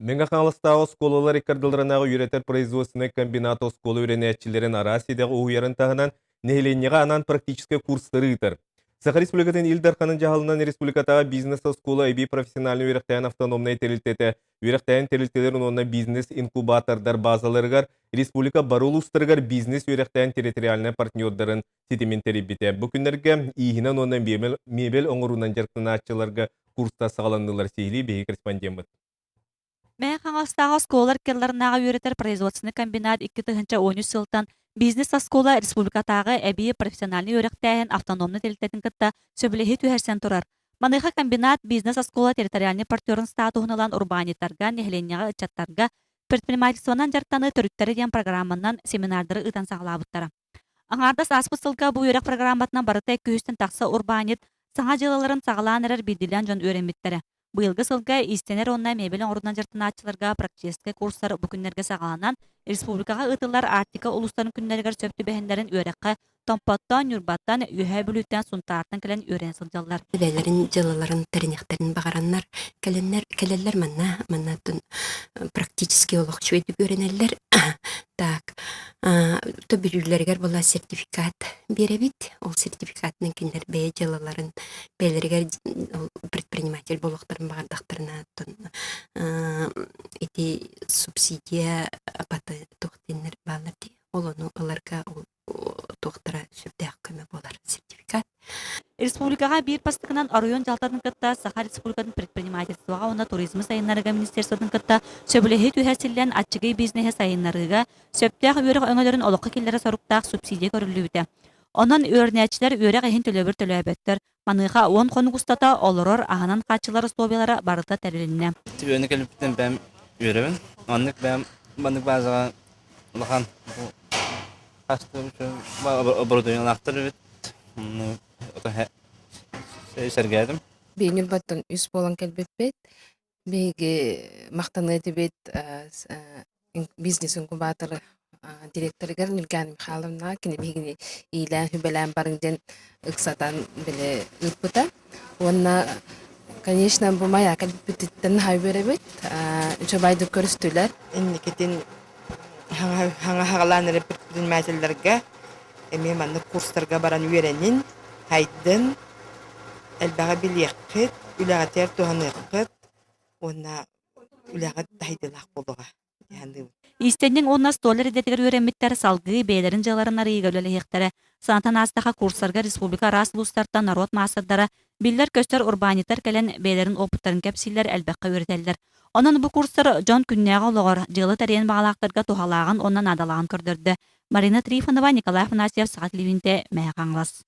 Меңа қаңлыстағы сколалар икардылыранағы үйретер производственный комбинат сколы үйренетчілерін арасидағы уйарын тағынан нехеленеға анан практический курстары ытыр. Саха республикатын Илдарханын жағалынан республикатағы бизнес сколы әйбей профессиональный үйректайын автономный терилтеті, үйректайын терилтелерін онна бизнес инкубатордар базаларығар, республика барулустырығар бизнес үйректайын территориальный партнердарын сетимен терибіте. Бүкіндерге иихінен онна мебел оңырунан жарқын атчыларға курста сағаландылар сейлі бейі корреспондент. Мен қаңастағы сколар келларынаға үйретер производственный комбинат 2013 сылтан бизнес скола республикатағы әбейі профессиональный үйректәйін автономны телететін кітті сөбілехи түйерсен тұрар. Маныға комбинат бизнес скола территориальный партнерын статуғынылан урбанитарға, нехленеға үтчаттарға, предпринимательствонан жарттаны түріттері ден программынан семинардары ұтан сағылабыттары. Аңардас аспы сылға бұл үйрек программатынан барыта 200-тен тақса урбанит, саңа жылаларын сағылан әрір бейділен жон үйренметтері. Быйылғы сылга истенер онна мебелен орунан жартынаачыларга практический курстар бүкүннерге сагаланан республикага ытылар артика улустарын күннергер сөптү бэхендерин үйрекке томпоттон, юрбаттан, үйе бүлүттен сунтаартан келен үйрен сылжаллар. Келелерин жылаларын теринектерин багараннар, келелер манна практически олокчу edip öğrenirler. Так, то бирүлергер була сертификат беребит. Ол сертификатын киндер бе жылаларын белергер предприниматель болуктарын багардактарына эти субсидия апаты токтенер баларды. Олону аларга тоқтара сөбдәк көмө болар сертификат. Республикага бир пастыгынан арыйон жалтатын кытта Саха Республикатын предпринимательствоға онна туризмы сайыннарыга министерствотын кытта сөбілехи түйәсіллен атчыгай бизнесе сайыннарыга сөптәк үйрек өңөлөрүн олыққа келлері соруктақ субсидия көрілі. Онан үйренәчілер үйрек әхін төлөбір төлөбеттер. Маныға 10 қонық ұстата олырор ағанан қачылары стовиялары барыта тәрелінне. Түйені кәліптен бәм үйребін. Онлық бәм бандық базаға ұлған қастым үшін оборудование лақтыры бет. Сәргәдім. Бейнер баттан үс болан кәлбетпет. Бейге мақтаны әдебет бизнес инкубаторы директорыгар Нурганым Халымна кені бейгіне илән хүбәлән барыңден ұқсатан біле ұтпыта. Онна, конечно, бұл мая кәлбеттен хай беребет. Жабайды көрістілер. Инникетин хаңа-хағаланыры предпринимательлерге эме манны курстарга баран үйренин хайдын элбага билияккыт үләгәтер туһаныйккыт онна үләгәт тайдылак болуга Истеннең оннас доллар edetигер үйренмиттер салгы бейлерин жаларын арыйга үлелехтәре сантан астаха курсларга республика раслустардан народ масырдары биллер көстөр урбанитар келен бейлерин опыттарын кепсиллер әлбәккә үйрәтәләр. Онан бу курслар жон күннәгә логор жылы тарен багалактарга тухалаган оннан адалаган көрдөрдө. Марина Трифонова, Николай Афанасьев, Сагат Ливинте, Мәхаңлас.